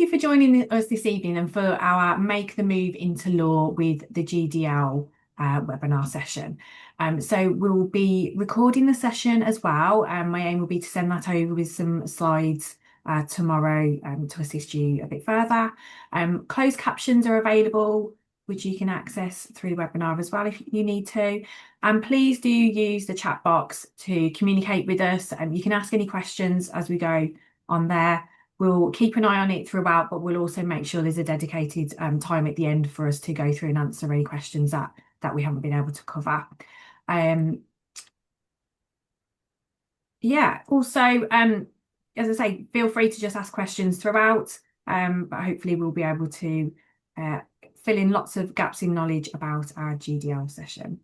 you for joining us this evening and for our Make the Move into Law with the GDL webinar session. So we'll be recording the session as well, and my aim will be to send that over with some slides tomorrow to assist you a bit further. Closed captions are available, which you can access through the webinar as well if you need to. And please do use the chat box to communicate with us, and you can ask any questions as we go on there. We'll keep an eye on it throughout, but we'll also make sure there's a dedicated time at the end for us to go through and answer any questions that we haven't been able to cover. Yeah, also, as I say, feel free to just ask questions throughout, but hopefully we'll be able to fill in lots of gaps in knowledge about our GDL session.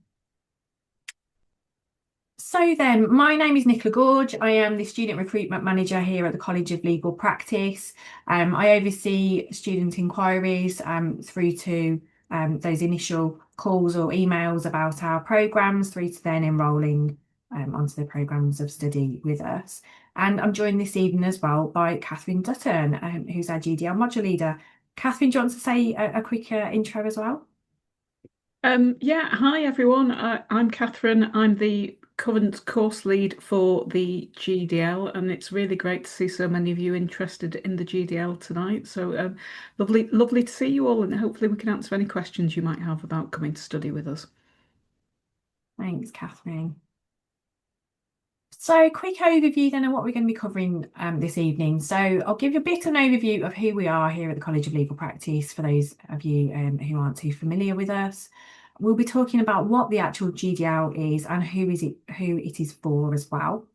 So then, my name is Nicola Gordge. I am the Student Recruitment Manager here at the College of Legal Practice. I oversee student inquiries through to those initial calls or emails about our programmes through to then enrolling onto the programmes of study with us. And I'm joined this evening as well by Kathryn Dutton, who's our GDL Module Leader. Kathryn, do you want to say a quick intro as well? Yeah, hi everyone. I'm Kathryn. I'm the current course lead for the GDL, and it's really great to see so many of you interested in the GDL tonight. So lovely to see you all, and hopefully we can answer any questions you might have about coming to study with us. Thanks, Kathryn. So quick overview then of what we're going to be covering this evening. So I'll give you a bit of an overview of who we are here at the College of Legal Practice for those of you who aren't too familiar with us. We'll be talking about what the actual GDL is and who it is for as well.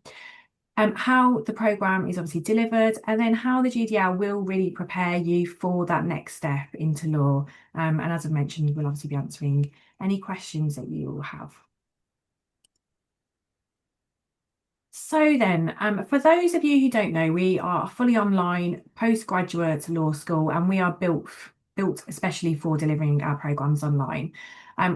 How the programme is obviously delivered, and then how the GDL will really prepare you for that next step into law. And as I've mentioned, we'll obviously be answering any questions that you will have. So then, for those of you who don't know, we are a fully online postgraduate law school, and we are built especially for delivering our programmes online.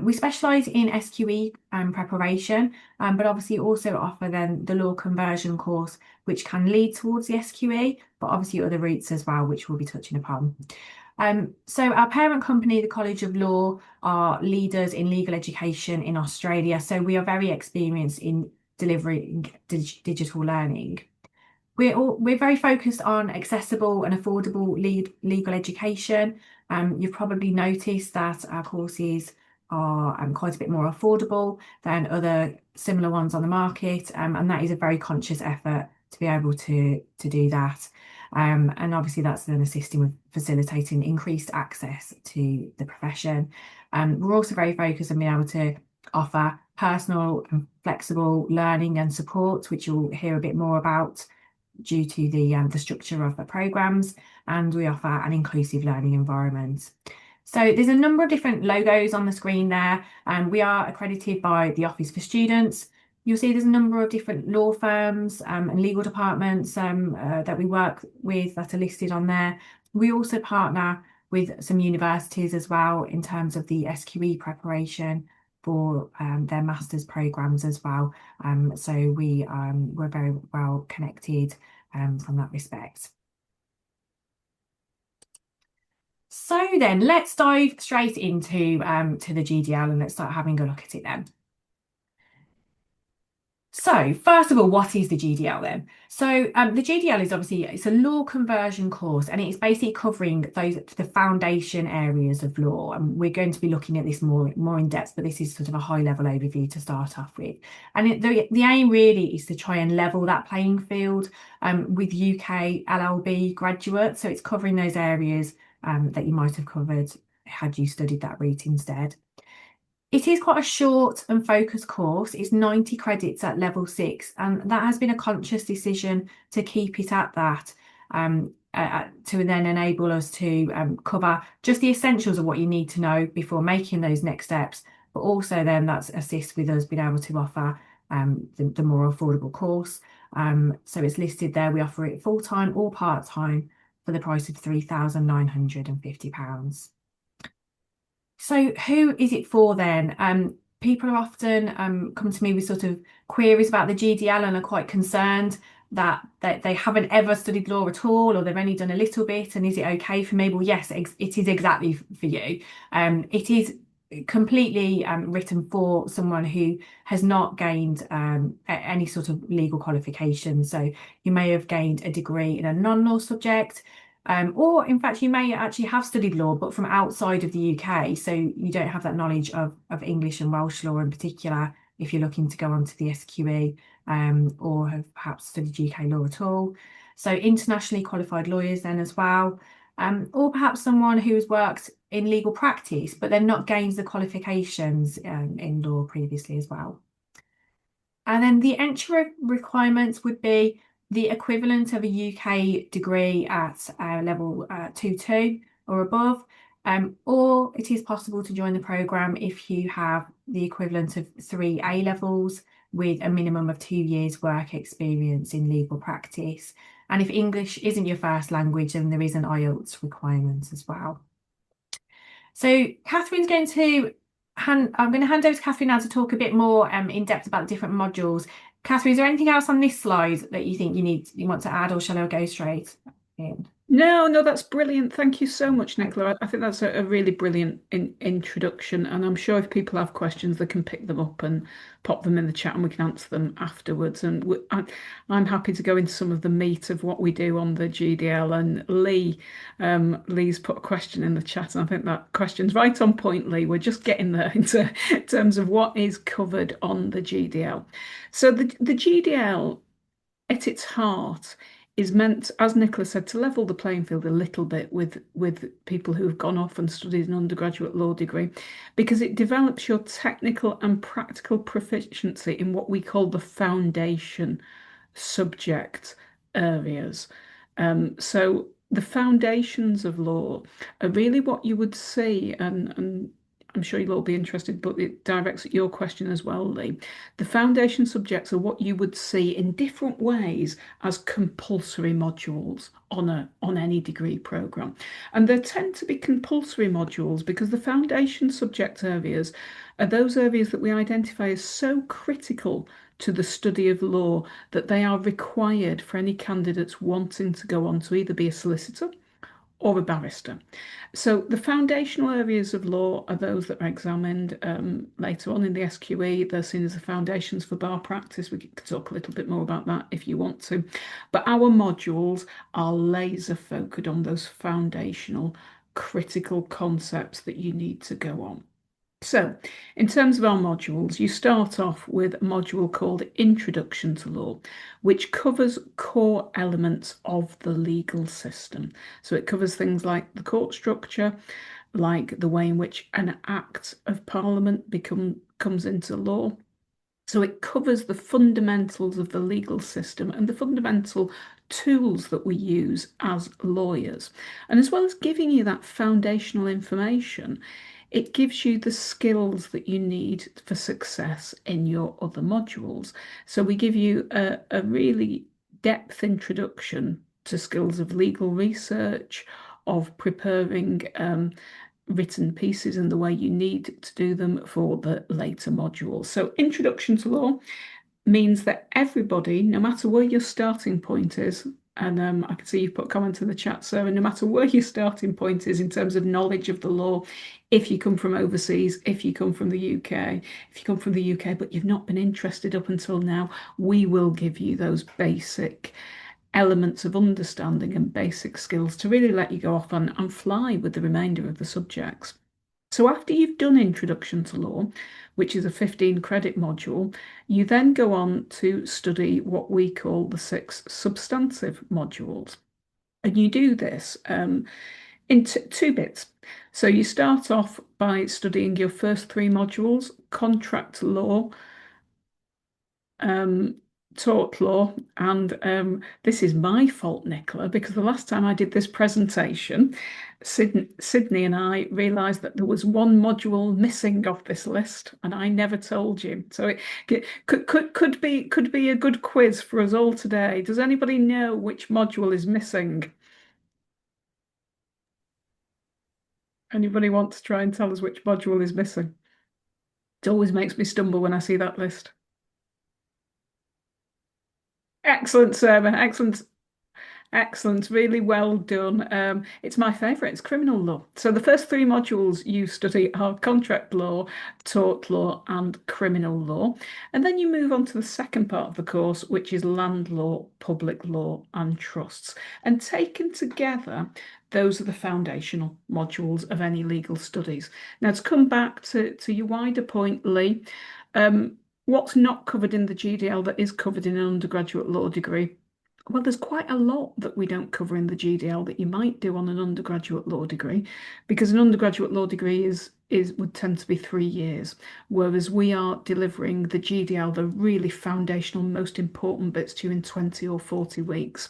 We specialise in SQE preparation, but obviously also offer then the law conversion course, which can lead towards the SQE, but obviously other routes as well, which we'll be touching upon. So our parent company, the College of Law, are leaders in legal education in Australia. So we are very experienced in delivering digital learning. We're very focused on accessible and affordable legal education. You've probably noticed that our courses are quite a bit more affordable than other similar ones on the market, and that is a very conscious effort to be able to do that. And obviously that's then assisting with facilitating increased access to the profession. We're also very focused on being able to offer personal and flexible learning and support, which you'll hear a bit more about due to the structure of the programmes, and we offer an inclusive learning environment. So there's a number of different logos on the screen there, and we are accredited by the Office for Students. You'll see there's a number of different law firms and legal departments that we work with that are listed on there. We also partner with some universities as well in terms of the SQE preparation for their master's programmes as well. So we're very well connected from that respect. So then let's dive straight into to the GDL, and let's start having a look at it then. So first of all, what is the GDL then? So the GDL is obviously, it's a law conversion course, and it's basically covering the foundation areas of law. And we're going to be looking at this more in depth, but this is sort of a high level overview to start off with. And the aim really is to try and level that playing field with UK LLB graduates. So it's covering those areas that you might have covered had you studied that route instead. It is quite a short and focused course. It's 90 credits at level 6, and that has been a conscious decision to keep it at that to then enable us to cover just the essentials of what you need to know before making those next steps, but also then that assists with us being able to offer the more affordable course. So it's listed there. We offer it full-time or part-time for the price of £3,950. So who is it for then? People are often come to me with sort of queries about the GDL and are quite concerned that they haven't ever studied law at all, or they've only done a little bit, and is it okay for me? Well, yes, it is exactly for you. It is completely written for someone who has not gained any sort of legal qualification. So you may have gained a degree in a non-law subject. Or in fact, you may actually have studied law, but from outside of the UK, so you don't have that knowledge of English and Welsh law in particular if you're looking to go on to the SQE, or have perhaps studied UK law at all. So internationally qualified lawyers then as well, or perhaps someone who has worked in legal practice, but then not gained the qualifications in law previously as well. And then the entry requirements would be the equivalent of a UK degree at level 2-2 or above, or it is possible to join the programme if you have the equivalent of 3 A levels with a minimum of 2 years work experience in legal practice. And if English isn't your first language, then there is an IELTS requirement as well. So Kathryn's going to I'm going to hand over to Kathryn now to talk a bit more in depth about the different modules. Kathryn, is there anything else on this slide that you think you want to add, or shall I go straight in? No, no, that's brilliant. Thank you so much, Nicola. I think that's a really brilliant introduction. And I'm sure if people have questions, they can pick them up and pop them in the chat and we can answer them afterwards. And I'm happy to go into some of the meat of what we do on the GDL. And Lee's put a question in the chat. And I think that question's right on point, Lee. We're just getting there in terms of what is covered on the GDL. So the GDL at its heart is meant, as Nicola said, to level the playing field a little bit with people who have gone off and studied an undergraduate law degree, because it develops your technical and practical proficiency in what we call the foundation subject areas. So the foundations of law are really what you would see, and I'm sure you'll all be interested, but it directs at your question as well, Lee. The foundation subjects are what you would see in different ways as compulsory modules on any degree program. And they tend to be compulsory modules because the foundation subject areas are those areas that we identify as so critical to the study of law that they are required for any candidates wanting to go on to either be a solicitor or a barrister. So the foundational areas of law are those that are examined later on in the SQE. They're seen as the foundations for bar practice. We could talk a little bit more about that if you want to. But our modules are laser focused on those foundational critical concepts that you need to go on. So, in terms of our modules, you start off with a module called Introduction to Law, which covers core elements of the legal system. So, it covers things like the court structure, like the way in which an Act of Parliament comes into law. So, it covers the fundamentals of the legal system and the fundamental tools that we use as lawyers. And as well as giving you that foundational information, it gives you the skills that you need for success in your other modules. So we give you a really depth introduction to skills of legal research, of preparing written pieces and the way you need to do them for the later modules. So Introduction to Law means that everybody, no matter where your starting point is, and I can see you've put a comment in the chat, Sarah, no matter where your starting point is in terms of knowledge of the law, if you come from overseas, if you come from the UK, if you come from the UK, but you've not been interested up until now, we will give you those basic elements of understanding and basic skills to really let you go off and fly with the remainder of the subjects. So after you've done Introduction to Law, which is a 15 credit module, you then go on to study what we call the 6 substantive modules. And you do this in two bits. So you start off by studying your first 3 modules, contract law, tort law, and this is my fault, Nicola, because the last time I did this presentation, Sydney and I realised that there was one module missing off this list, and I never told you. So it could be a good quiz for us all today. Does anybody know which module is missing? Anybody want to try and tell us which module is missing? It always makes me stumble when I see that list. Excellent, Sarah. Excellent. Excellent, really well done. It's my favourite, it's criminal law. So the first three modules you study are contract law, tort law, and criminal law. And then you move on to the second part of the course, which is land law, public law, and trusts. And taken together, those are the foundational modules of any legal studies. Now, to come back to your wider point, Lee, what's not covered in the GDL that is covered in an undergraduate law degree? Well, there's quite a lot that we don't cover in the GDL that you might do on an undergraduate law degree, because an undergraduate law degree is would tend to be 3 years, whereas we are delivering the GDL, the really foundational, most important bits to you in 20 or 40 weeks.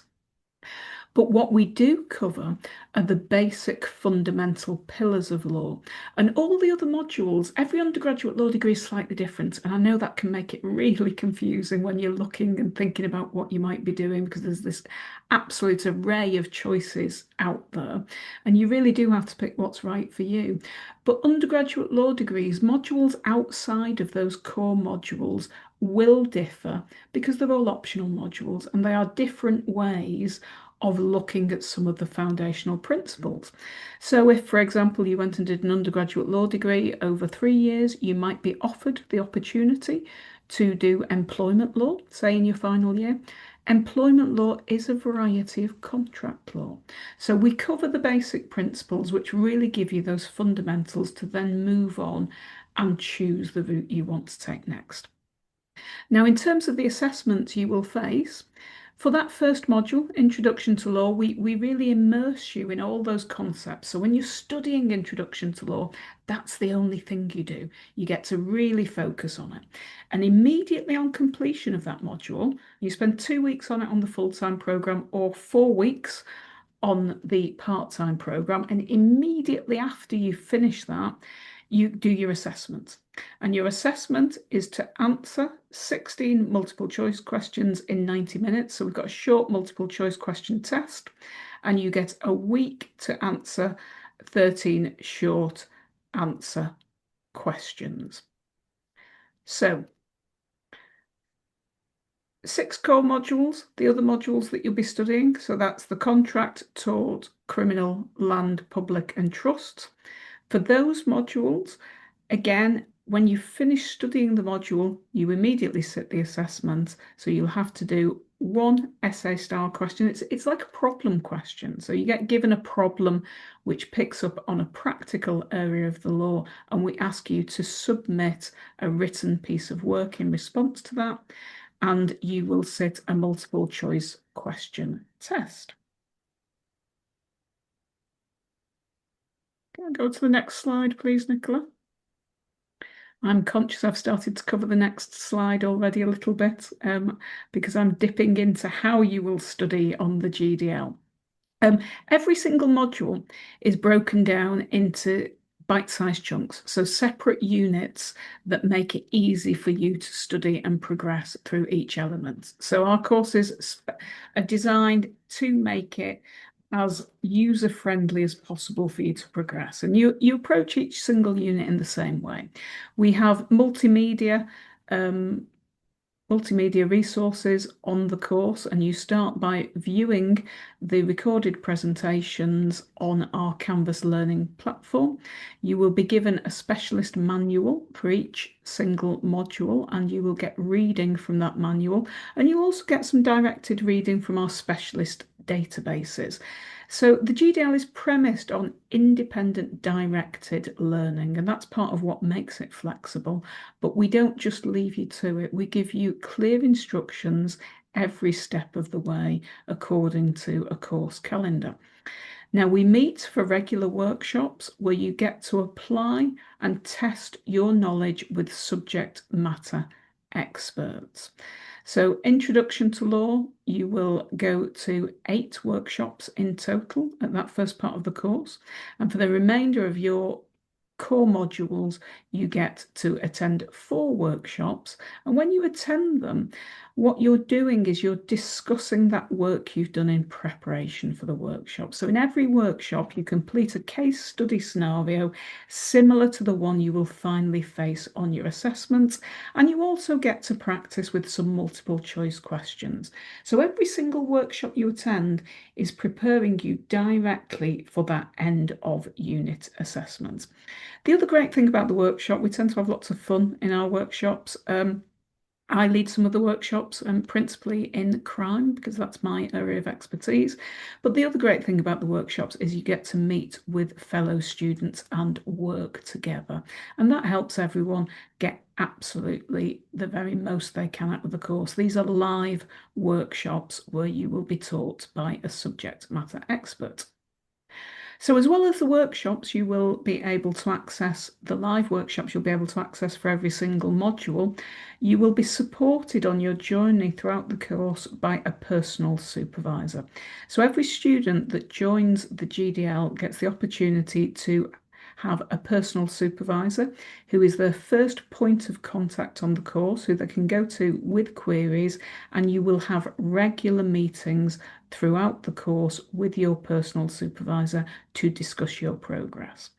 But what we do cover are the basic fundamental pillars of law. And all the other modules, every undergraduate law degree is slightly different. And I know that can make it really confusing when you're looking and thinking about what you might be doing, because there's this absolute array of choices out there. And you really do have to pick what's right for you. But undergraduate law degrees, modules outside of those core modules will differ because they're all optional modules and they are different ways of looking at some of the foundational principles. So if, for example, you went and did an undergraduate law degree over 3 years, you might be offered the opportunity to do employment law, say in your final year. Employment law is a variety of contract law. So we cover the basic principles, which really give you those fundamentals to then move on and choose the route you want to take next. Now, in terms of the assessments you will face, for that first module, Introduction to Law, we really immerse you in all those concepts. So when you're studying Introduction to Law, that's the only thing you do. You get to really focus on it. And immediately on completion of that module, you spend 2 weeks on it on the full-time programme or 4 weeks on the part-time programme. And immediately after you finish that, you do your assessment. And your assessment is to answer 16 multiple choice questions in 90 minutes. So we've got a short multiple choice question test, and you get a week to answer 13 short answer questions. So 6 core modules, the other modules that you'll be studying. So that's the contract, tort, criminal, land, public, and trust. For those modules, again, when you finish studying the module, you immediately sit the assessment. So you'll have to do one essay style question. It's like a problem question. So you get given a problem which picks up on a practical area of the law, and we ask you to submit a written piece of work in response to that, and you will sit a multiple choice question test. Can I go to the next slide, please, Nicola? I'm conscious I've started to cover the next slide already a little bit because I'm dipping into how you will study on the GDL. Every single module is broken down into bite-sized chunks, so separate units that make it easy for you to study and progress through each element. So our courses are designed to make it as user-friendly as possible for you to progress. And you approach each single unit in the same way. We have multimedia resources on the course, and you start by viewing the recorded presentations on our Canvas learning platform. You will be given a specialist manual for each single module, and you will get reading from that manual, and you'll also get some directed reading from our specialist databases. So the GDL is premised on independent directed learning, and that's part of what makes it flexible. But we don't just leave you to it. We give you clear instructions every step of the way according to a course calendar. Now, we meet for regular workshops where you get to apply and test your knowledge with subject matter experts. So, Introduction to Law, you will go to 8 workshops in total at that first part of the course. And for the remainder of your core modules, you get to attend 4 workshops. And when you attend them, what you're doing is you're discussing that work you've done in preparation for the workshop. So in every workshop, you complete a case study scenario similar to the one you will finally face on your assessments. And you also get to practice with some multiple choice questions. So every single workshop you attend is preparing you directly for that end of unit assessment. The other great thing about the workshop, we tend to have lots of fun in our workshops. I lead some of the workshops, principally in crime, because that's my area of expertise. But the other great thing about the workshops is you get to meet with fellow students and work together. And that helps everyone get absolutely the very most they can out of the course. These are live workshops where you will be taught by a subject matter expert. So, as well as the workshops, you will be able to access the live workshops you'll be able to access for every single module. You will be supported on your journey throughout the course by a personal supervisor. So, every student that joins the GDL gets the opportunity to have a personal supervisor who is their first point of contact on the course, who they can go to with queries, and you will have regular meetings throughout the course with your personal supervisor to discuss your progress.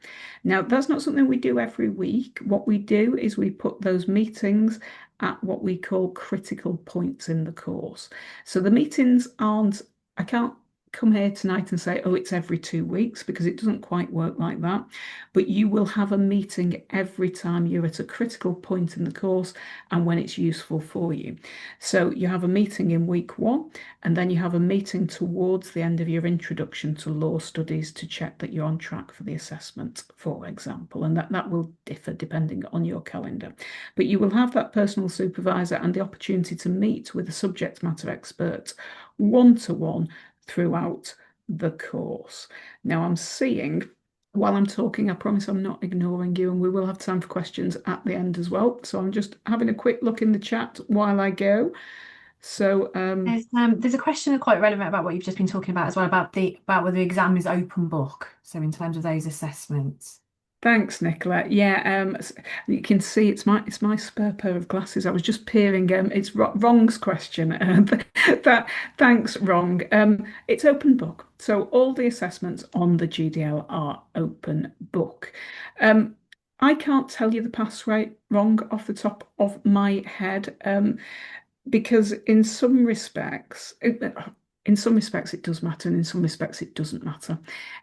Now, that's not something we do every week. What we do is we put those meetings at what we call critical points in the course. So the meetings aren't, I can't come here tonight and say, oh, it's every 2 weeks, because it doesn't quite work like that. But you will have a meeting every time you're at a critical point in the course and when it's useful for you. So you have a meeting in week 1, and then you have a meeting towards the end of your introduction to law studies to check that you're on track for the assessment, for example. And that will differ depending on your calendar. But you will have that personal supervisor and the opportunity to meet with a subject matter expert one-to-one throughout the course. Now, I'm seeing while I'm talking, I promise I'm not ignoring you, and we will have time for questions at the end as well. So I'm just having a quick look in the chat while I go. So There's a question quite relevant about what you've just been talking about as well about whether the exam is open book. So in terms of those assessments. thanks, Nicola. Yeah, you can see it's my spare pair of glasses. I was just peering. It's Wrong's question. That thanks, Wrong. It's open book, so all the assessments on the GDL are open book. Um, I can't tell you the pass rate, Wrong, off the top of my head. Because in some respects it does matter, and in some respects it doesn't matter.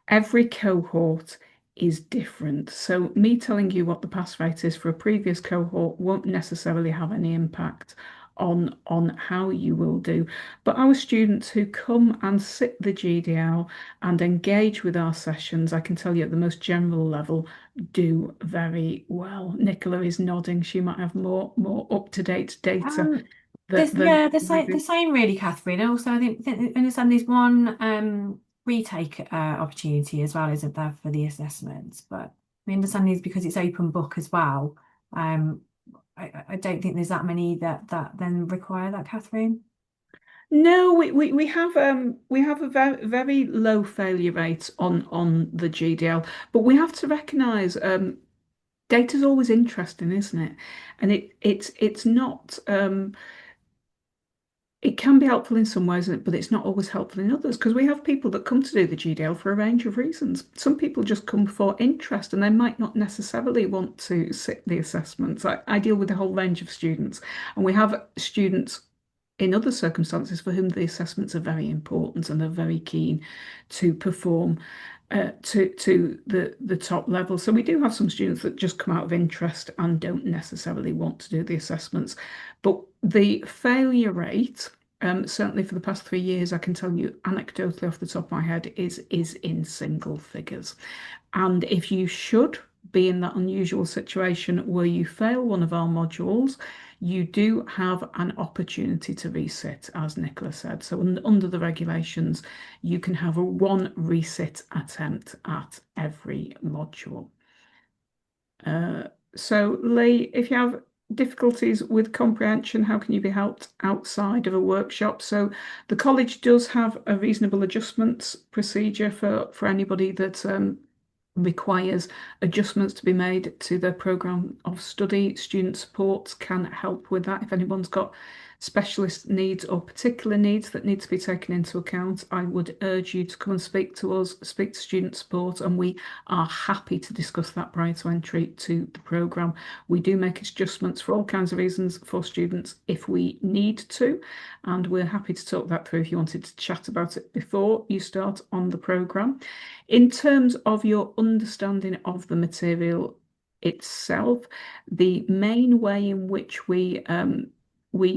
Every cohort is different. So me telling you what the pass rate is for a previous cohort won't necessarily have any impact on how you will do. But our students who come and sit the GDL and engage with our sessions, I can tell you at the most general level, do very well. Nicola is nodding. She might have more up-to-date data Um, that there's than yeah, I do. the same really, Kathryn. And also, I understand there's one retake opportunity as well, isn't there, for the assessments? But we understand is because it's open book as well. Um, I don't think there's that many that then require that, Kathryn. No, we have a very low failure rate on the GDL, but we have to recognise data's always interesting, isn't it? And it's not it can be helpful in some ways, but it's not always helpful in others, because we have people that come to do the GDL for a range of reasons. Some people just come for interest and they might not necessarily want to sit the assessments. I deal with a whole range of students, and we have students in other circumstances for whom the assessments are very important and they're very keen to perform to the top level. So we do have some students that just come out of interest and don't necessarily want to do the assessments. But the failure rate, certainly for the past 3 years, I can tell you anecdotally off the top of my head, is in single figures. And if you should be in that unusual situation where you fail one of our modules, you do have an opportunity to resit, as Nicola said. So under the regulations, you can have a one resit attempt at every module. So Lee, if you have difficulties with comprehension, how can you be helped outside of a workshop? So the college does have a reasonable adjustments procedure for anybody that requires adjustments to be made to their programme of study. Student support can help with that. If anyone's got specialist needs or particular needs that need to be taken into account, I would urge you to come and speak to us, speak to student support, and we are happy to discuss that prior to entry to the programme. We do make adjustments for all kinds of reasons for students if we need to, and we're happy to talk that through if you wanted to chat about it before you start on the programme. In terms of your understanding of the material itself, the main way in which we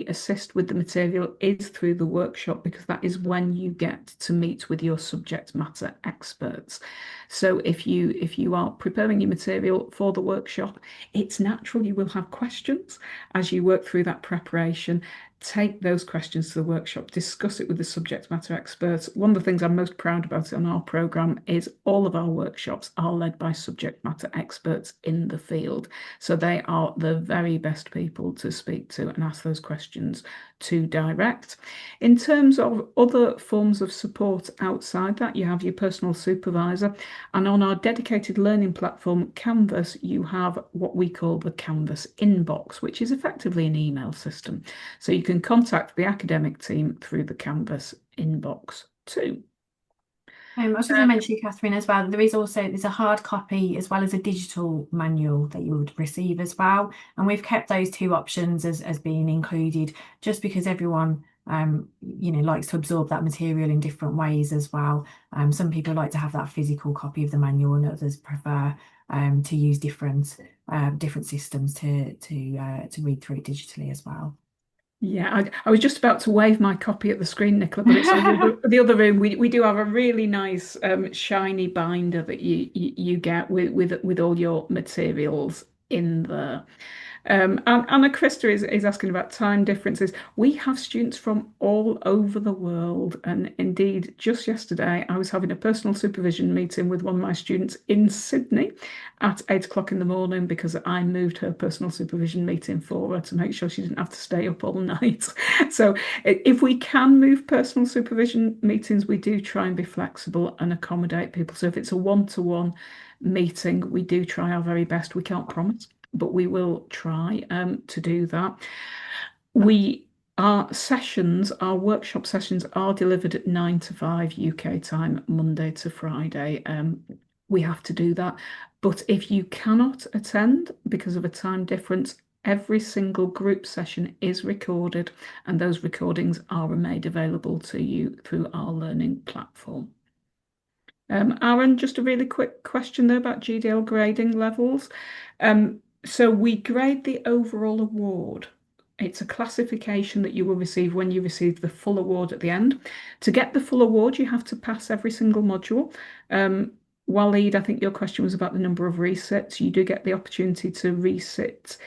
assist with the material is through the workshop, because that is when you get to meet with your subject matter experts. So if you are preparing your material for the workshop, it's natural you will have questions as you work through that preparation. Take those questions to the workshop, discuss it with the subject matter experts. One of the things I'm most proud about on our programme is all of our workshops are led by subject matter experts in the field. So they are the very best people to speak to and ask those questions to direct. In terms of other forms of support outside that, you have your personal supervisor. And on our dedicated learning platform, Canvas, you have what we call the Canvas inbox, which is effectively an email system. So you can contact the academic team through the Canvas inbox too. I was just going to mention, Kathryn, as well, there's a hard copy as well as a digital manual that you would receive as well. And we've kept those two options as being included just because everyone likes to absorb that material in different ways as well. Some people like to have that physical copy of the manual, and others prefer to use different systems to read through it digitally as well. Yeah, I was just about to wave my copy at the screen, Nicola, but it's on the other room. We do have a really nice shiny binder that you get with all your materials in there. And Anna Krista is asking about time differences. We have students from all over the world. And indeed, just yesterday, I was having a personal supervision meeting with one of my students in Sydney at 8 o'clock in the morning because I moved her personal supervision meeting for her to make sure she didn't have to stay up all night. So if we can move personal supervision meetings, we do try and be flexible and accommodate people. So if it's a one-to-one meeting, we do try our very best. We can't promise, but we will try to do that. Our workshop sessions are delivered at 9 to 5 UK time, Monday to Friday. We have to do that. But if you cannot attend because of a time difference, every single group session is recorded, and those recordings are made available to you through our learning platform. Aaron, just a really quick question there about GDL grading levels. So we grade the overall award. It's a classification that you will receive when you receive the full award at the end. To get the full award, you have to pass every single module. Waleed, I think your question was about the number of resits. You do get the opportunity to resit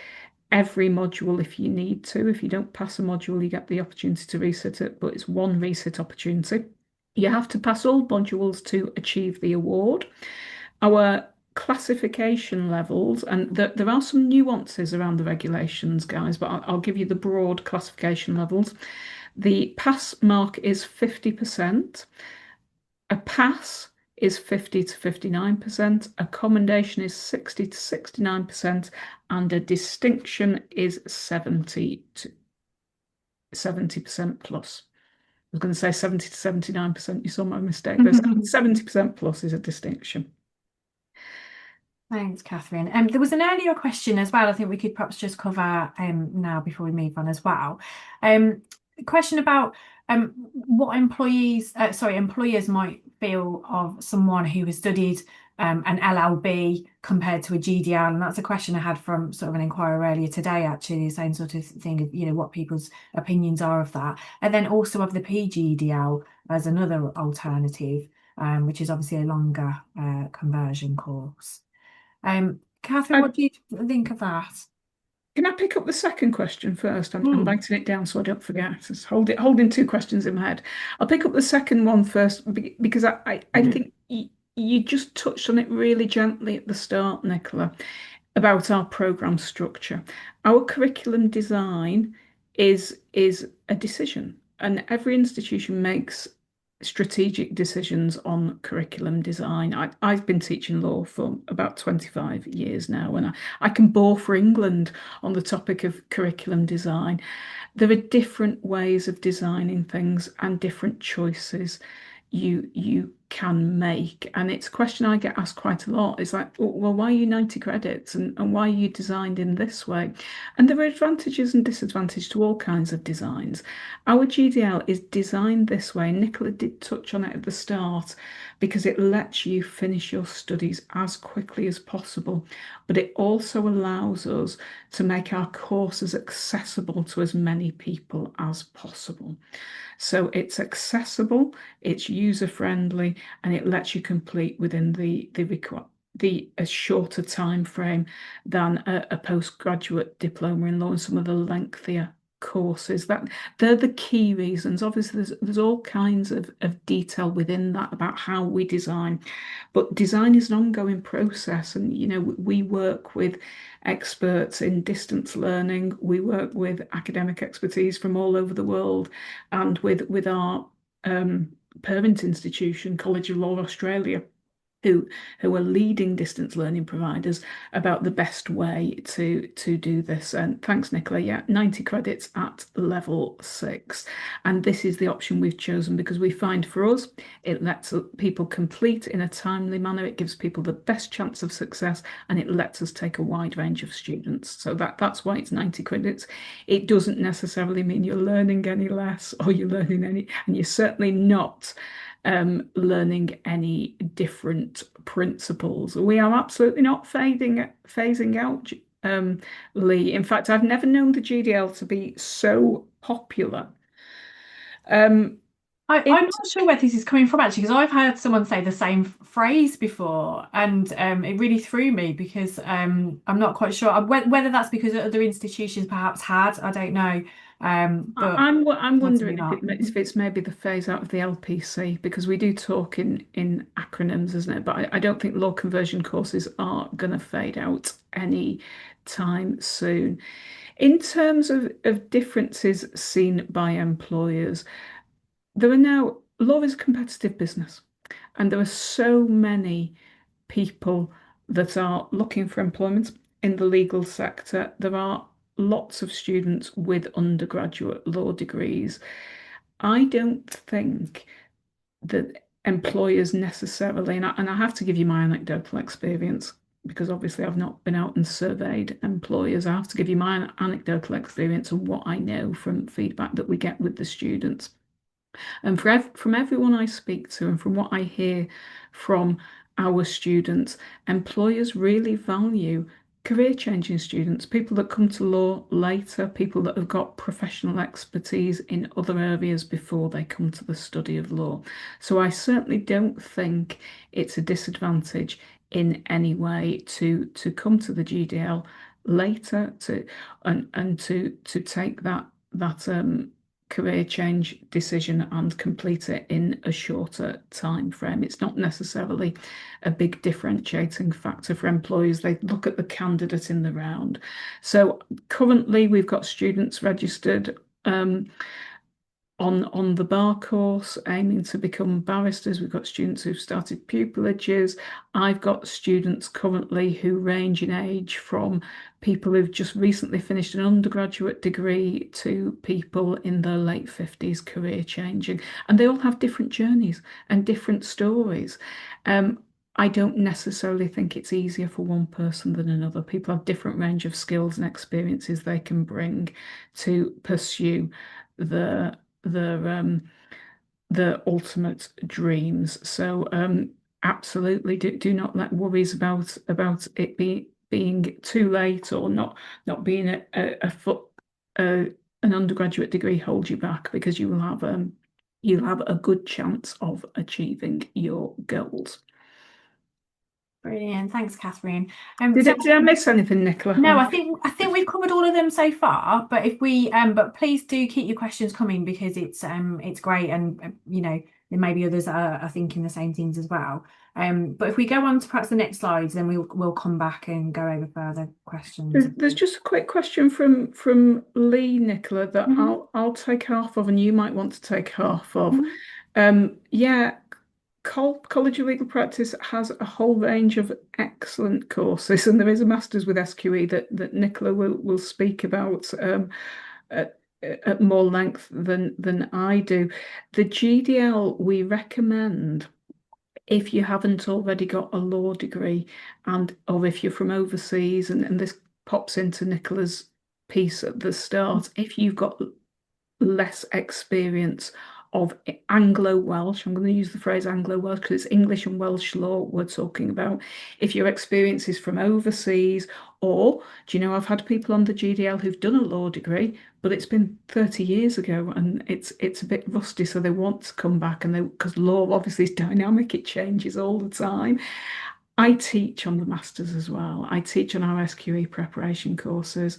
every module if you need to. If you don't pass a module, you get the opportunity to resit it, but it's one resit opportunity. You have to pass all modules to achieve the award. Our classification levels, and there are some nuances around the regulations, guys, but I'll give you the broad classification levels. The pass mark is 50%. A pass is 50 to 59%. A commendation is 60 to 69%. And a distinction is 70 to 70% plus. I was going to say 70 to 79%. You saw my mistake. There's 70% plus is a distinction. Thanks, Kathryn. There was an earlier question as well. I think we could perhaps just cover now before we move on as well. A question about what employers might feel of someone who has studied an LLB compared to a GDL, and that's a question I had from sort of an inquiry earlier today, actually, the same sort of thing, what people's opinions are of that, and then also of the PGDL as another alternative, which is obviously a longer conversion course. Kathryn, what do you think of that? Can I pick up the second question first? I'm writing it down so I don't forget. Just holding two questions in my head. I'll pick up the second one first because I think you just touched on it really gently at the start, Nicola, about our programme structure. Our curriculum design is a decision, and every institution makes strategic decisions on curriculum design. I've been teaching law for about 25 years now, and I can bore for England on the topic of curriculum design. There are different ways of designing things and different choices you can make. And it's a question I get asked quite a lot. It's like, well, why are you 90 credits and why are you designed in this way? And there are advantages and disadvantages to all kinds of designs. Our GDL is designed this way. Nicola did touch on it at the start because it lets you finish your studies as quickly as possible, but it also allows us to make our courses accessible to as many people as possible. So it's accessible, it's user friendly, and it lets you complete within a shorter time frame than a postgraduate diploma in law and some of the lengthier courses. That they're the key reasons. Obviously, there's all kinds of detail within that about how we design, but design is an ongoing process, and we work with experts in distance learning. We work with academic expertise from all over the world, and with our parent institution, College of Law Australia, who are leading distance learning providers about the best way to do this. And thanks, Nicola. Yeah, 90 credits at level 6. And this is the option we've chosen because we find for us it lets people complete in a timely manner, it gives people the best chance of success, and it lets us take a wide range of students. So that's why it's 90 credits. It doesn't necessarily mean you're learning any less or you're learning any, and you're certainly not learning any different principles. We are absolutely not phasing out Lee. In fact, I've never known the GDL to be so popular. I'm not sure where this is coming from actually, because I've heard someone say the same phrase before, and it really threw me because I'm not quite sure whether that's because other institutions perhaps had. I don't know, but I'm possibly wondering not. if it's maybe the phase out of the LPC because we do talk in acronyms, isn't it? But I don't think law conversion courses are going to fade out any time soon. In terms of differences seen by employers, there are now law is a competitive business, and there are so many people that are looking for employment in the legal sector. There are lots of students with undergraduate law degrees. I don't think that employers necessarily, and I have to give you my anecdotal experience because obviously I've not been out and surveyed employers. I have to give you my anecdotal experience and what I know from feedback that we get with the students. And from everyone I speak to and from what I hear from our students, employers really value career changing students, people that come to law later, people that have got professional expertise in other areas before they come to the study of law. So I certainly don't think it's a disadvantage in any way to come to the GDL later and to take that career change decision and complete it in a shorter time frame. It's not necessarily a big differentiating factor for employers. They look at the candidate in the round. So currently we've got students registered on the bar course aiming to become barristers. We've got students who've started pupilages. I've got students currently who range in age from people who've just recently finished an undergraduate degree to people in their late 50s career changing. And they all have different journeys and different stories. I don't necessarily think it's easier for one person than another. People have different range of skills and experiences they can bring to pursue the the the ultimate dreams. So absolutely do not let worries about it being too late or not being a foot an undergraduate degree hold you back because you'll have a good chance of achieving your goals. Brilliant, thanks, Kathryn. So Did I miss anything, Nicola? no, I think we've covered all of them so far. But if we but please do keep your questions coming because it's great, and there may be others that are thinking the same things as well. But if we go on to perhaps the next slides, then we'll come back and go over further questions. There's just a quick question from Lee, Nicola, that Mhm. I'll take half of, and you might want to take half of. Mhm. Yeah, College of Legal Practice has a whole range of excellent courses, and there is a master's with SQE that Nicola will speak about at, at more length than I do. The GDL we recommend if you haven't already got a law degree, and or if you're from overseas, and this pops into Nicola's piece at the start, if you've got less experience of Anglo-Welsh. I'm going to use the phrase Anglo-Welsh because it's English and Welsh law we're talking about. If your experience is from overseas, or do you know, I've had people on the GDL who've done a law degree, but it's been 30 years ago and it's a bit rusty, so they want to come back and they because law obviously is dynamic, it changes all the time. I teach on the masters as well. I teach on our SQE preparation courses.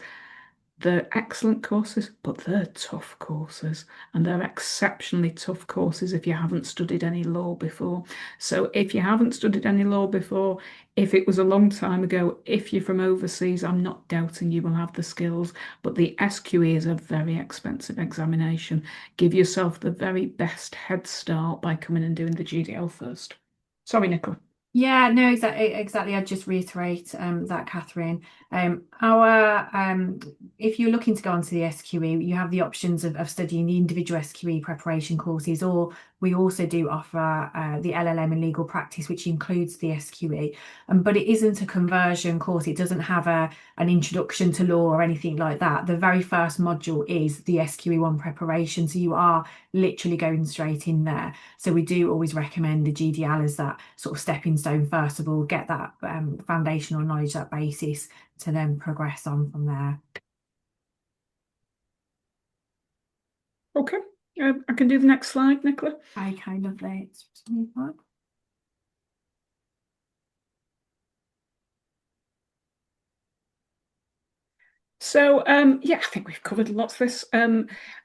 They're excellent courses, but they're tough courses, and they're exceptionally tough courses if you haven't studied any law before. So, if you haven't studied any law before, if it was a long time ago, if you're from overseas, I'm not doubting you will have the skills, but the SQE is a very expensive examination. Give yourself the very best head start by coming and doing the GDL first. Sorry, Nicola. Yeah, no, exactly. I'd just reiterate that, Kathryn. Our if you're looking to go onto the SQE, you have the options of studying the individual SQE preparation courses, or we also do offer the LLM in legal practice, which includes the SQE. But it isn't a conversion course. It doesn't have an introduction to law or anything like that. The very first module is the SQE1 preparation, so you are literally going straight in there. So we do always recommend the GDL as that sort of stepping stone first of all, get that foundational knowledge, that basis, to then progress on from there. Okay, I can do the next slide, Nicola. Okay, lovely. Let's just move on. So, yeah, I think we've covered lots of this.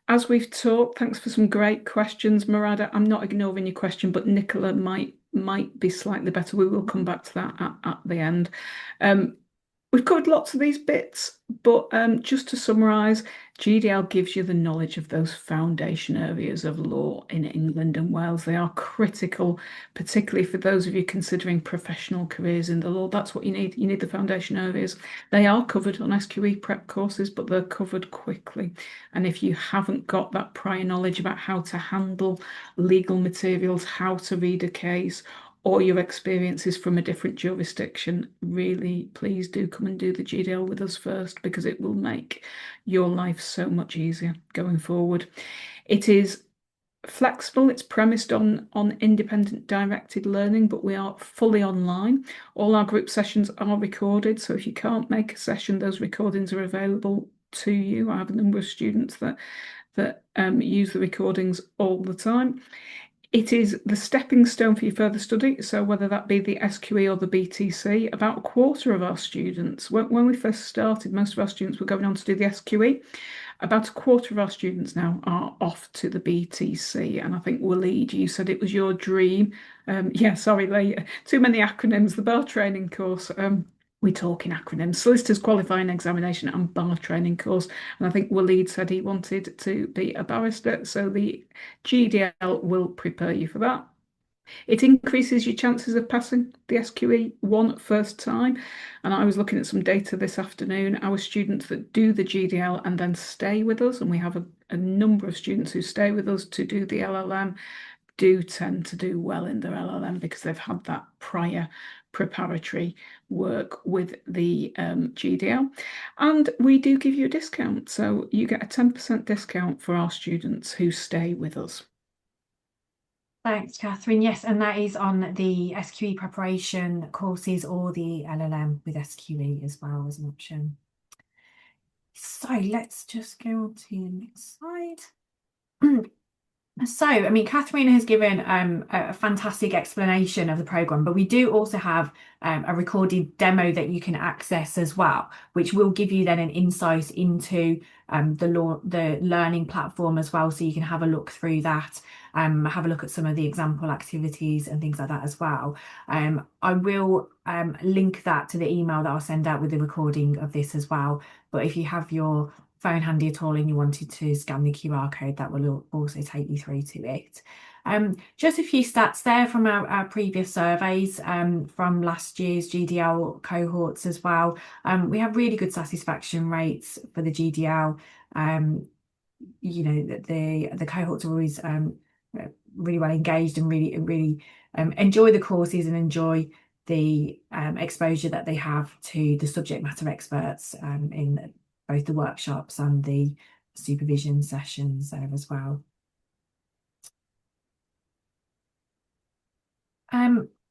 As we've talked, thanks for some great questions, Murada. I'm not ignoring your question, but Nicola might be slightly better. We will come back to that at the end. Um, We've covered lots of these bits, but just to summarise, GDL gives you the knowledge of those foundation areas of law in England and Wales. They are critical, particularly for those of you considering professional careers in the law. That's what you need. You need the foundation areas. They are covered on SQE prep courses, but they're covered quickly. And if you haven't got that prior knowledge about how to handle legal materials, how to read a case, or your experiences from a different jurisdiction, really please do come and do the GDL with us first because it will make your life so much easier going forward. It is flexible, it's premised on independent directed learning, but we are fully online. All our group sessions are recorded, so if you can't make a session, those recordings are available to you. I have a number of students that use the recordings all the time. It is the stepping stone for your further study. So whether that be the SQE or the BTC, about a quarter of our students, when we first started, most of our students were going on to do the SQE. About a quarter of our students now are off to the BTC. And I think, Waleed, you said it was your dream. Yeah, sorry, Lee, too many acronyms. The bar training course. We talk in acronyms, solicitors qualifying examination and bar training course. And I think Waleed said he wanted to be a barrister. So the GDL will prepare you for that. It increases your chances of passing the SQE1 first time. And I was looking at some data this afternoon. Our students that do the GDL and then stay with us, and we have a number of students who stay with us to do the LLM, do tend to do well in their LLM because they've had that prior preparatory work with the GDL. And we do give you a discount. So you get a 10% discount for our students who stay with us. Thanks, Kathryn. Yes, and that is on the SQE preparation courses or the LLM with SQE as well as an option. So let's just go on to the next slide. So, I mean, Kathryn has given a fantastic explanation of the program, but we do also have a recorded demo that you can access as well, which will give you then an insight into the learning platform as well. So you can have a look through that, have a look at some of the example activities and things like that as well. I will link that to the email that I'll send out with the recording of this as well. But if you have your phone handy at all and you wanted to scan the QR code, that will also take you through to it. Just a few stats there from our previous surveys from last year's GDL cohorts as well. We have really good satisfaction rates for the GDL. The cohorts are always really well engaged and really enjoy the courses and enjoy the exposure that they have to the subject matter experts in both the workshops and the supervision sessions there as well.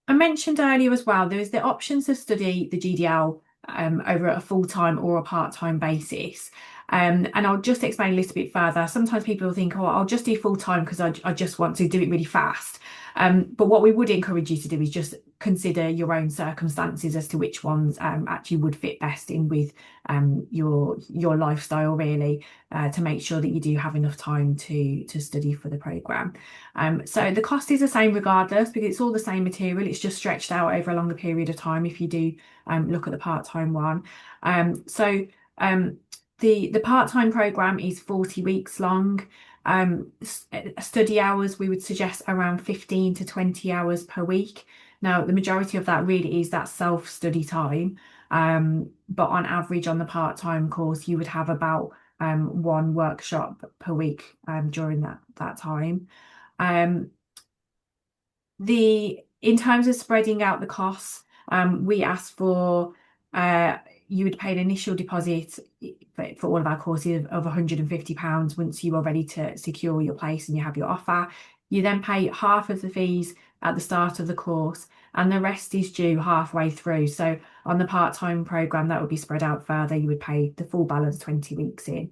I mentioned earlier as well, there is the options to study the GDL over a full-time or a part-time basis. And I'll just explain a little bit further. Sometimes people will think, oh, I'll just do full-time because I just want to do it really fast. But what we would encourage you to do is just consider your own circumstances as to which ones actually would fit best in with your lifestyle, really, to make sure that you do have enough time to study for the programme. So the cost is the same regardless because it's all the same material. It's just stretched out over a longer period of time if you do look at the part-time one. So the part-time programme is 40 weeks long. Study hours, we would suggest around 15 to 20 hours per week. Now, the majority of that really is that self-study time. But on average on the part-time course, you would have about one workshop per week during that time. In terms of spreading out the costs, we asked for you would pay an initial deposit for all of our courses of £150 once you are ready to secure your place and you have your offer. You then pay half of the fees at the start of the course, and the rest is due halfway through. So on the part-time programme, that would be spread out further. You would pay the full balance 20 weeks in.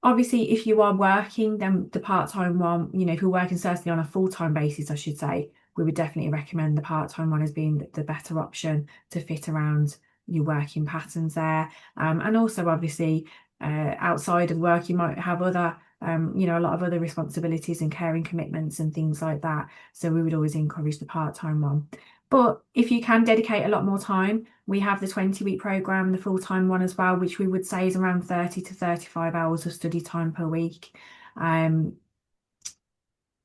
Obviously, if you are working, then the part-time one, if you're working certainly on a full-time basis, I should say, we would definitely recommend the part-time one as being the better option to fit around your working patterns there. And also, obviously, outside of work, you might have other, a lot of other responsibilities and caring commitments and things like that. So we would always encourage the part-time one. But if you can dedicate a lot more time, we have the 20-week programme, the full-time one as well, which we would say is around 30 to 35 hours of study time per week. That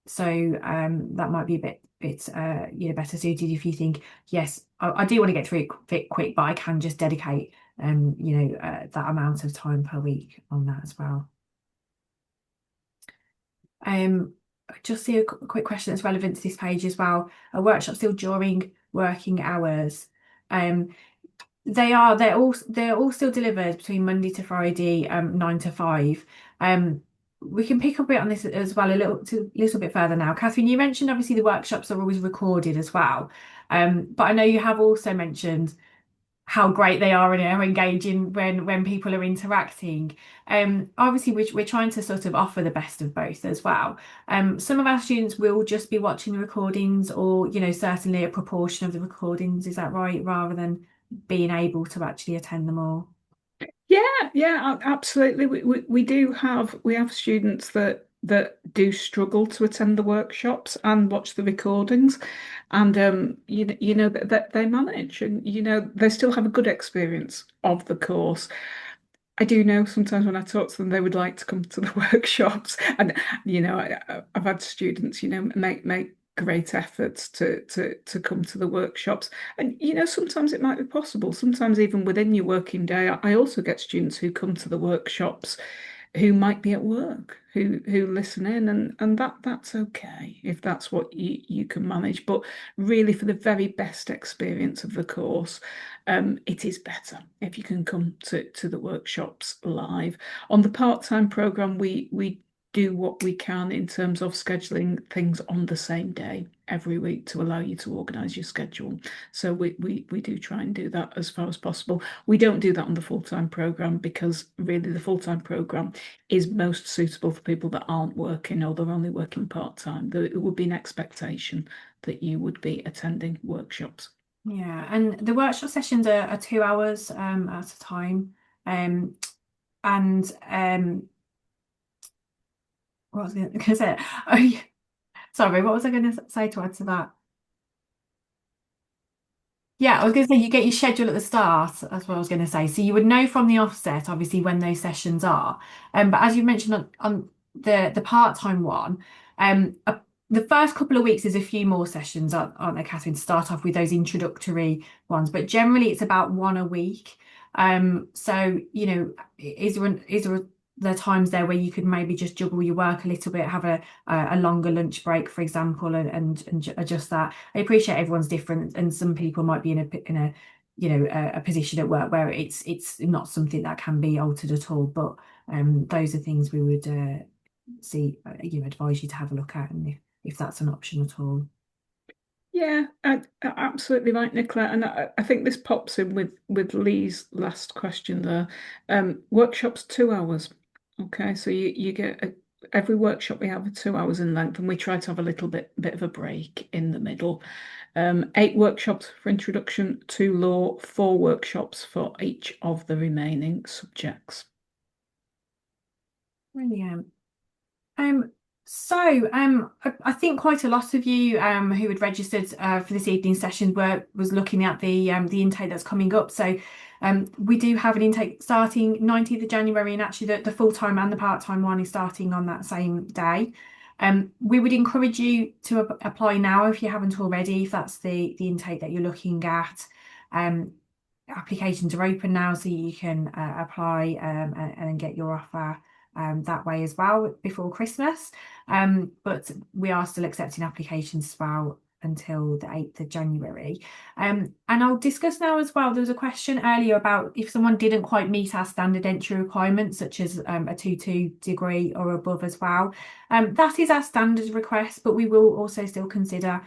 might be a bit better suited if you think, yes, I do want to get through it quick, but I can just dedicate that amount of time per week on that as well. Just see a quick question that's relevant to this page as well. A workshop still during working hours. They're all still delivered between Monday to Friday, 9 to 5. We can pick up a bit on this as well a little bit further now. Kathryn, you mentioned obviously the workshops are always recorded as well. But I know you have also mentioned how great they are and are engaging when people are interacting. Obviously, we're trying to sort of offer the best of both as well. Some of our students will just be watching the recordings, or certainly a proportion of the recordings. Is that right? Rather than being able to actually attend them all. Yeah, absolutely. We have students that do struggle to attend the workshops and watch the recordings, and that they manage, and they still have a good experience of the course. I do know sometimes when I talk to them, they would like to come to the workshops, and I've had students, make great efforts to come to the workshops, and sometimes it might be possible. Sometimes even within your working day, I also get students who come to the workshops who might be at work, who listen in, and that's okay if that's what you can manage. But really, for the very best experience of the course, it is better if you can come to the workshops live. On the part-time program, we do what we can in terms of scheduling things on the same day every week to allow you to organise your schedule. So we do try and do that as far as possible. We don't do that on the full-time programme because really the full-time programme is most suitable for people that aren't working or they're only working part-time. It would be an expectation that you would be attending workshops. Yeah, and the workshop sessions are 2 hours at a time. And what was I going to say? Oh, yeah. Sorry, what was I going to say to add to that? Yeah, I was going to say you get your schedule at the start. That's what I was going to say. So you would know from the offset, obviously, when those sessions are. But as you mentioned on the part-time one, the first couple of weeks is a few more sessions, aren't there, Catherine, to start off with those introductory ones. But generally, it's about one a week. So is there the times there where you could maybe just juggle your work a little bit, have a longer lunch break, for example, and adjust that. I appreciate everyone's different, and some people might be in a a position at work where it's not something that can be altered at all. But those are things we would advise you to have a look at, and if that's an option at all. Yeah, absolutely right, Nicola. And I think this pops in with Lee's last question there. Workshops 2 hours. Okay, so you get every workshop we have are 2 hours in length, and we try to have a little bit of a break in the middle. 8 workshops for introduction to law, 4 workshops for each of the remaining subjects. Brilliant. Um, I think quite a lot of you who had registered for this evening's session was looking at the intake that's coming up. So we do have an intake starting 19th of January, and actually the full-time and the part-time one is starting on that same day. We would encourage you to apply now if you haven't already, if that's the intake that you're looking at. Um, Applications are open now, so you can apply and get your offer that way as well before Christmas. But we are still accepting applications as well until the 8th of January. And I'll discuss now as well. There was a question earlier about if someone didn't quite meet our standard entry requirements, such as a 2 degree or above as well. That is our standard request, but we will also still consider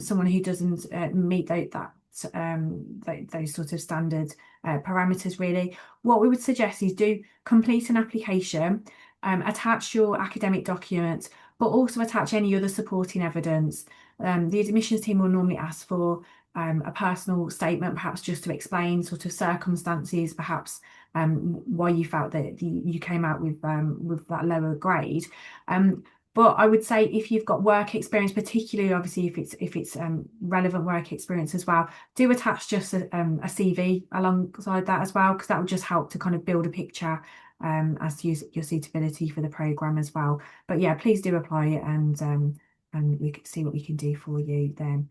someone who doesn't meet those sort of standard parameters really. What we would suggest is do complete an application, attach your academic documents, but also attach any other supporting evidence. The admissions team will normally ask for a personal statement, perhaps just to explain sort of circumstances, perhaps why you felt that you came out with that lower grade. But I would say if you've got work experience, particularly obviously if it's relevant work experience as well, do attach just a CV alongside that as well, because that will just help to kind of build a picture as to your suitability for the program as well. But yeah, please do apply it, and we can see what we can do for you then.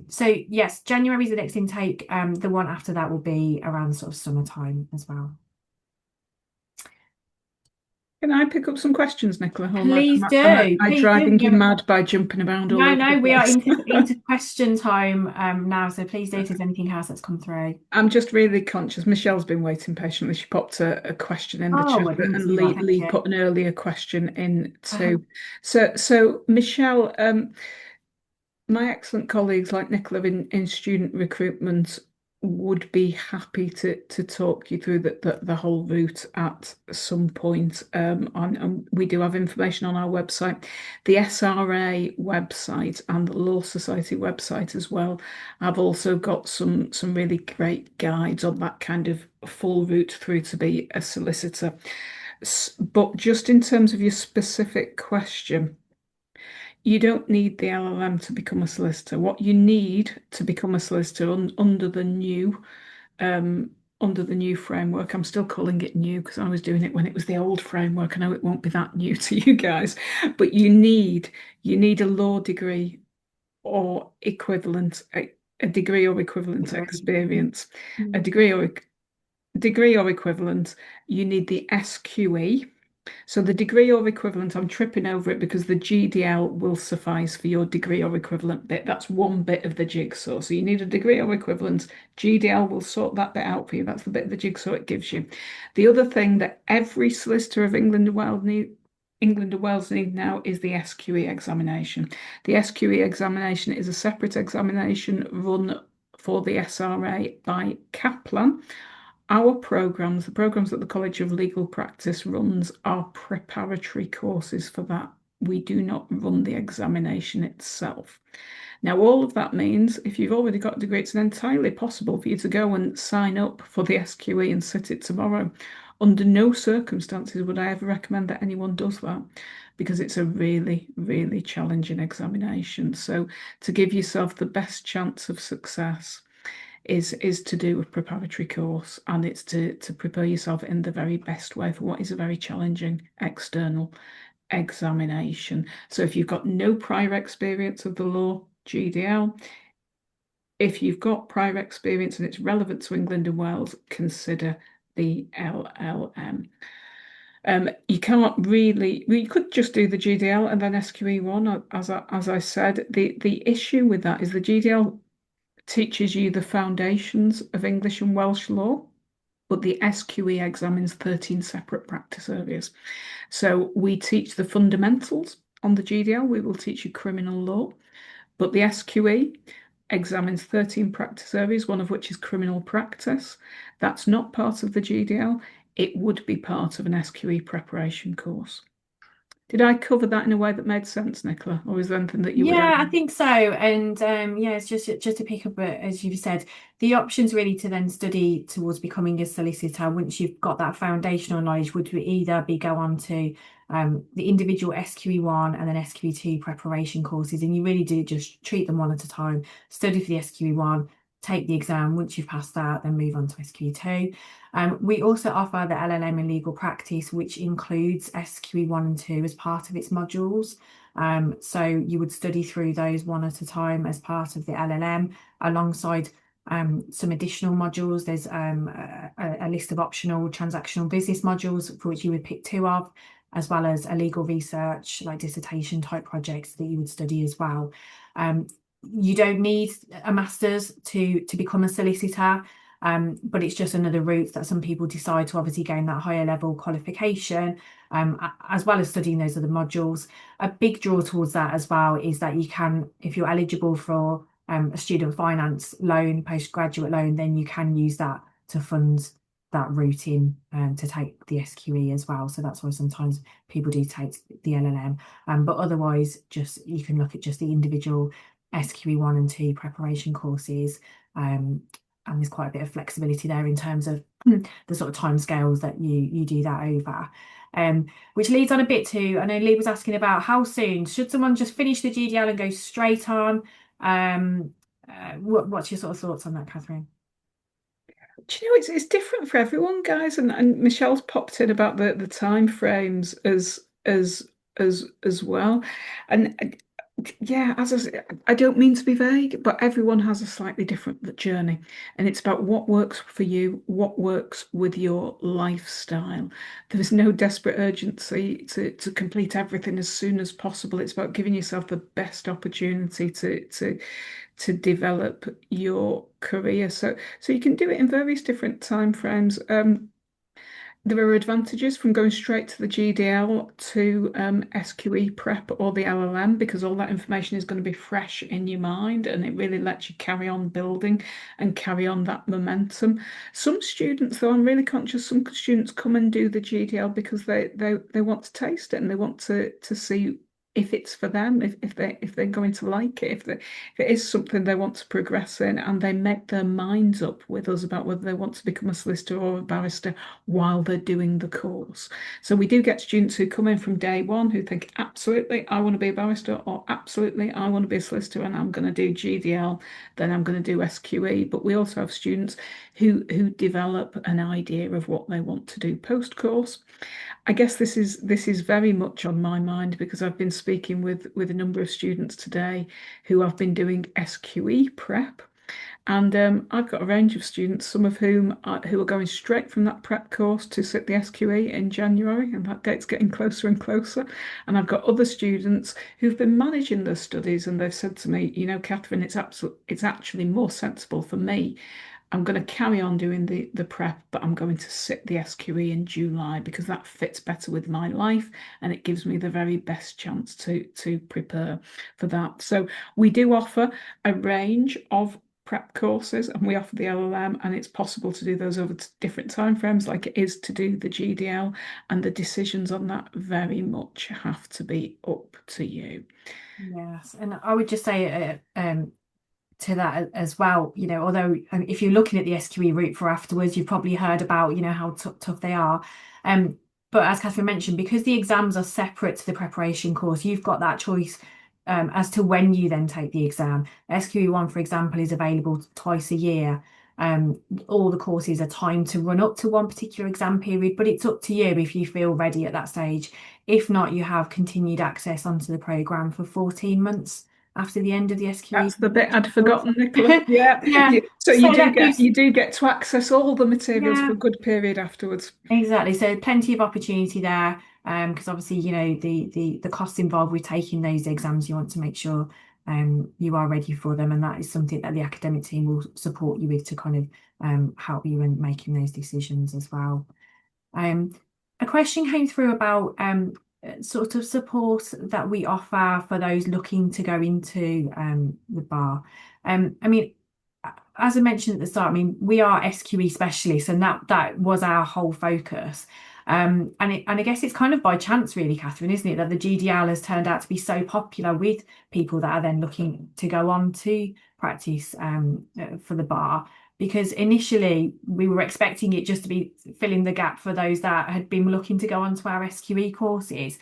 So yes, January is the next intake. The one after that will be around sort of summertime as well. Can I pick up some questions, Nicola? Or Please am do. I Please do. driving you mad by jumping around all No, over the no, we are place? into question time now. So please do if there's anything else that's come through. I'm just really conscious. Michelle's been waiting patiently. She popped a question in the Oh, chat, I didn't and see that. Thank Lee you. put an earlier question in Uh-huh. too. So Michelle, my excellent colleagues like Nicola in student recruitment would be happy to talk you through the whole route at some point. And we do have information on our website, the SRA website and the Law Society website as well. I've also got some really great guides on that kind of full route through to be a solicitor. But just in terms of your specific question, you don't need the LLM to become a solicitor. What you need to become a solicitor um, under the new framework, I'm still calling it new because I was doing it when it was the old framework. I know it won't be that new to you guys, but you need a law degree or equivalent, a degree or equivalent experience, a Mm. degree or equivalent. You need the SQE. So the degree or equivalent, I'm tripping over it because the GDL will suffice for your degree or equivalent bit. That's one bit of the jigsaw. So you need a degree or equivalent. GDL will sort that bit out for you. That's the bit of the jigsaw it gives you. The other thing that every solicitor of England and Wales need now is the SQE examination. The SQE examination is a separate examination run for the SRA by Kaplan. Our programs, the programs that the College of Legal Practice runs, are preparatory courses for that. We do not run the examination itself. Now, all of that means if you've already got a degree, it's entirely possible for you to go and sign up for the SQE and sit it tomorrow. Under no circumstances would I ever recommend that anyone does that because it's a really, really challenging examination. So, to give yourself the best chance of success, is to do a preparatory course, and it's to prepare yourself in the very best way for what is a very challenging external examination. So if you've got no prior experience of the law, GDL. If you've got prior experience and it's relevant to England and Wales, consider the LLM. You can't really, you could just do the GDL and then SQE1, as I said. The issue with that is the GDL teaches you the foundations of English and Welsh law, but the SQE examines 13 separate practice areas. So we teach the fundamentals on the GDL. We will teach you criminal law, but the SQE examines 13 practice areas, one of which is criminal practice. That's not part of the GDL. It would be part of an SQE preparation course. Did I cover that in a way that made sense, Nicola? Or is there anything that you would add? Yeah, I think so. And yeah, it's just to pick up, as you've said, the options really to then study towards becoming a solicitor once you've got that foundational knowledge would either be go on to the individual SQE1 and then SQE2 preparation courses, and you really do just treat them one at a time. Study for the SQE1, take the exam. Once you've passed that, then move on to SQE2. We also offer the LLM in legal practice, which includes SQE1 and 2 as part of its modules. So you would study through those one at a time as part of the LLM alongside some additional modules. There's a list of optional transactional business modules for which you would pick two of, as well as a legal research, like dissertation type projects that you would study as well. You don't need a master's to become a solicitor. But it's just another route that some people decide to obviously gain that higher level qualification, as well as studying those other modules. A big draw towards that as well is that you can, if you're eligible for a student finance loan, postgraduate loan, then you can use that to fund that route in to take the SQE as well. So that's why sometimes people do take the LLM. But otherwise, just you can look at just the individual SQE1 and 2 preparation courses. And there's quite a bit of flexibility there in terms of the sort of timescales that you do that over. Which leads on a bit to, I know Lee was asking about how soon should someone just finish the GDL and go straight on? What's your sort of thoughts on that, Kathryn? Do you know it's different for everyone, guys? And Michelle's popped in about the time frames as well. And yeah, as I said, I don't mean to be vague, but everyone has a slightly different journey. And it's about what works for you, what works with your lifestyle. There is no desperate urgency to complete everything as soon as possible. It's about giving yourself the best opportunity to develop your career. So you can do it in various different time frames. There are advantages from going straight to the GDL to SQE prep or the LLM because all that information is going to be fresh in your mind and it really lets you carry on building and carry on that momentum. Some students, though, I'm really conscious, some students come and do the GDL because they want to taste it and they want to see if it's for them, if they're going to like it, if it is something they want to progress in, and they make their minds up with us about whether they want to become a solicitor or a barrister while they're doing the course. So we do get students who come in from day one who think, absolutely, I want to be a barrister, or absolutely, I want to be a solicitor and I'm going to do GDL, then I'm going to do SQE. But we also have students who develop an idea of what they want to do post-course. I guess this is very much on my mind because I've been speaking with a number of students today who have been doing SQE prep. And I've got a range of students, some of whom who are going straight from that prep course to sit the SQE in January, and that date's getting closer and closer. And I've got other students who've been managing their studies, and they've said to me, you know, Kathryn, it's actually more sensible for me. I'm going to carry on doing the prep, but I'm going to sit the SQE in July because that fits better with my life and it gives me the very best chance to prepare for that. So we do offer a range of prep courses and we offer the LLM, and it's possible to do those over different timeframes like it is to do the GDL, and the decisions on that very much have to be up to you. Yes, and I would just say to that as well, you know, although if you're looking at the SQE route for afterwards, you've probably heard about, you know, how tough they are. But as Kathryn mentioned, because the exams are separate to the preparation course, you've got that choice as to when you then take the exam. SQE1, for example, is available twice a year. All the courses are timed to run up to one particular exam period, but it's up to you if you feel ready at that stage. If not, you have continued access onto the programme for 14 months after the end of the That's SQE the bit I'd course. forgotten, Nicola. Yeah. Yeah, So so you do that get gives, to access all the materials for yeah. a good period afterwards. Exactly. So plenty of opportunity there. Because obviously, the costs involved with taking those exams, you want to make sure you are ready for them. And that is something that the academic team will support you with to kind of help you in making those decisions as well. Um, a question came through about sort of support that we offer for those looking to go into the bar. I mean, as I mentioned at the start, I mean, we are SQE specialists, and that was our whole focus. And I guess it's kind of by chance, really, Kathryn, isn't it, that the GDL has turned out to be so popular with people that are then looking to go on to practice for the bar, because initially we were expecting it just to be filling the gap for those that had been looking to go onto our SQE courses.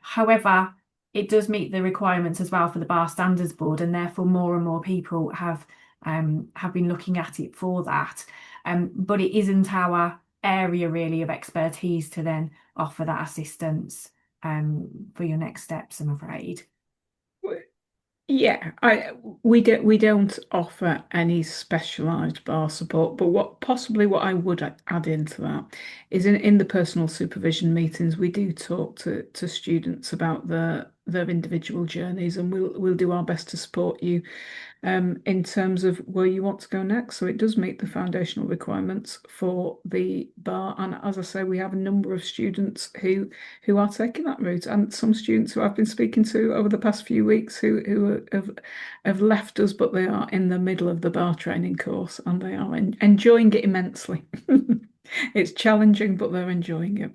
However, it does meet the requirements as well for the Bar Standards Board, and therefore more and more people have been looking at it for that. But it isn't our area really of expertise to then offer that assistance for your next steps, I'm afraid. Yeah, we don't offer any specialised bar support, but what I would add into that is in the personal supervision meetings we do talk to students about their individual journeys, and we'll do our best to support you in terms of where you want to go next. So it does meet the foundational requirements for the bar. And as I say, we have a number of students who are taking that route, and some students who I've been speaking to over the past few weeks who have left us, but they are in the middle of the bar training course and they are enjoying it immensely. It's challenging, but they're enjoying it.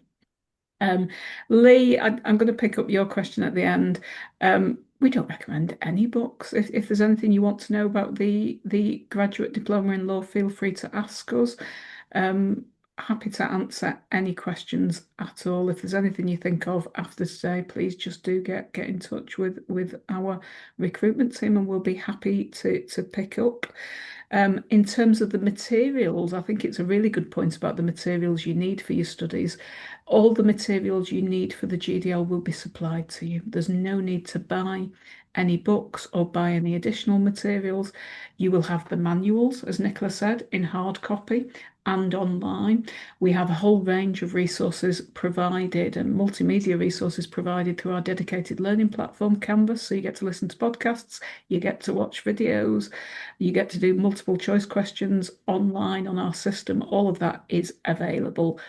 Um, Lee, I'm going to pick up your question at the end. We don't recommend any books. If there's anything you want to know about the graduate diploma in law, feel free to ask us. Um, Happy to answer any questions at all. If there's anything you think of after today, please just do get in touch with our recruitment team, and we'll be happy to pick up. In terms of the materials, I think it's a really good point about the materials you need for your studies. All the materials you need for the GDL will be supplied to you. There's no need to buy any books or buy any additional materials. You will have the manuals, as Nicola said, in hard copy and online. We have a whole range of resources provided and multimedia resources provided through our dedicated learning platform, Canvas. So you get to listen to podcasts, you get to watch videos, you get to do multiple choice questions online on our system. All of that is available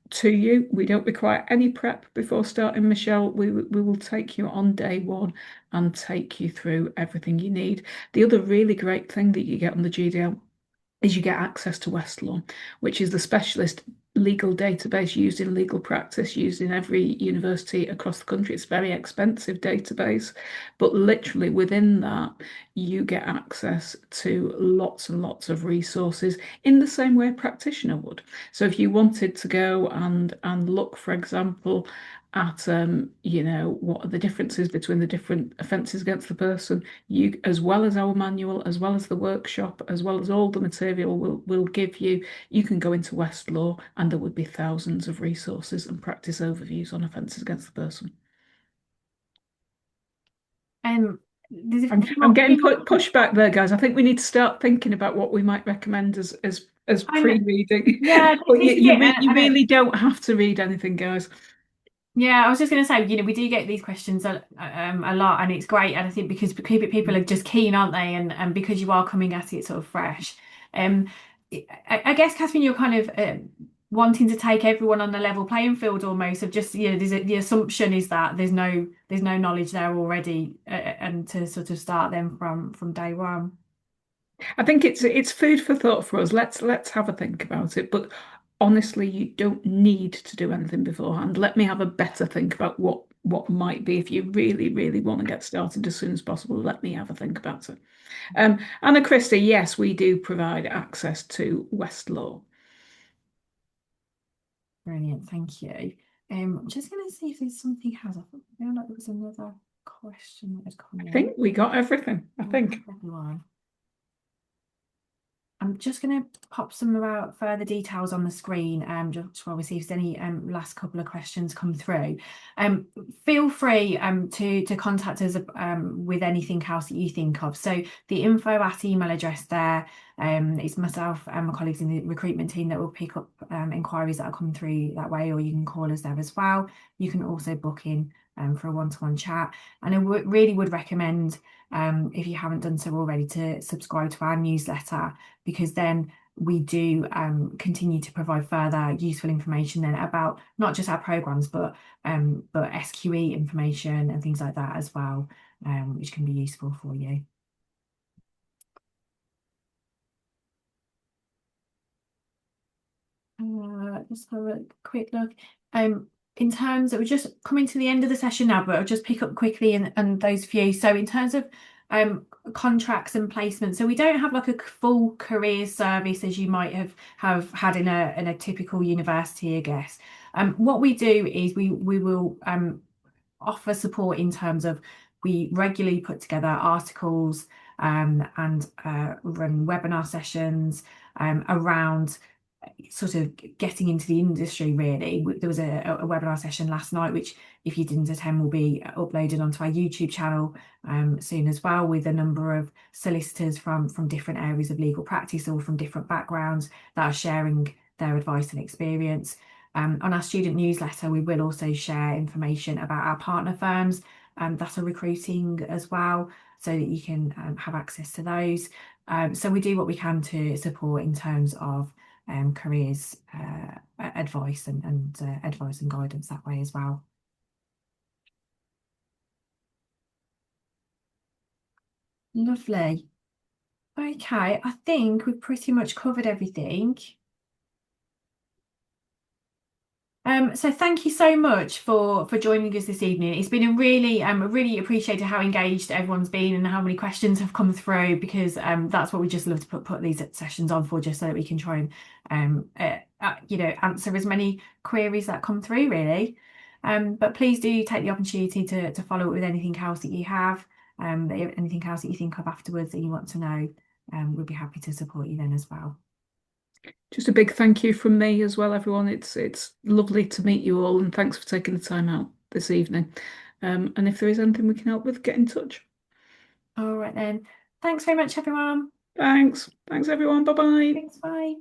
to you. We don't require any prep before starting, Michelle. We will take you on day one and take you through everything you need. The other really great thing that you get on the GDL is you get access to Westlaw, which is the specialist legal database used in legal practice, used in every university across the country. It's a very expensive database, but literally within that, you get access to lots and lots of resources in the same way a practitioner would. So if you wanted to go and look, for example, at what are the differences between the different offences against the person, you, as well as our manual, as well as the workshop, as well as all the material we'll give you, you can go into Westlaw and there would be thousands of resources and practice overviews on offences against the person. There's I'm a few getting more. pushed back there, guys. I think we need to start thinking about what we might recommend as And pre-reading. yeah, But this is it. you really don't have to read anything, guys. Yeah, I was just going to say, we do get these questions a lot, and it's great. And I think because people are just keen, aren't they? And because you are coming at it sort of fresh. Um, I guess, Catherine, you're kind of wanting to take everyone on a level playing field almost, of just, the assumption is that there's no knowledge there already, and to sort of start them from day one. I think it's food for thought for us. Let's have a think about it. But honestly, you don't need to do anything beforehand. Let me have a better think about what might be if you really, really want to get started as soon as possible. Let me have a think about it. Anna Christie, yes, we do provide access to Westlaw. Brilliant, thank you. I'm just going to see if there's something else. I feel like there was another. question that had come I in. think we got everything, I I think. have everyone. I'm just going to pop some about further details on the screen, just while we see if there's any last couple of questions come through. Feel free to contact us with anything else that you think of. So the info at email address there is myself and my colleagues in the recruitment team that will pick up inquiries that are coming through that way, or you can call us there as well. You can also book in for a one-to-one chat. And I really would recommend, if you haven't done so already, to subscribe to our newsletter, because then we do continue to provide further useful information then about not just our programs, but SQE information and things like that as well, which can be useful for you. Just have a quick look. In terms of, we're just coming to the end of the session now, but I'll just pick up quickly and those few. So in terms of contracts and placements, so we don't have like a full career service as you might have had in a typical university, I guess. What we do is we will offer support in terms of, we regularly put together articles and run webinar sessions around sort of getting into the industry really. There was a webinar session last night, which if you didn't attend will be uploaded onto our YouTube channel soon as well, with a number of solicitors from different areas of legal practice or from different backgrounds that are sharing their advice and experience. On our student newsletter, we will also share information about our partner firms that are recruiting as well, so that you can have access to those. So we do what we can to support in terms of careers advice and advice and guidance that way as well. Lovely. Okay, I think we've pretty much covered everything. So thank you so much for joining us this evening. It's been a really I really appreciated how engaged everyone's been and how many questions have come through, because that's what we just love to put these sessions on for, just so that we can try and answer as many queries that come through really. But please do take the opportunity to follow up with anything else that you have, anything else that you think of afterwards that you want to know. We'll be happy to support you then as well. Just a big thank you from me as well, everyone. It's lovely to meet you all, and thanks for taking the time out this evening. And if there is anything we can help with, get in touch. All right then. Thanks very much, everyone. Thanks. Thanks, everyone. Bye bye. Thanks, bye.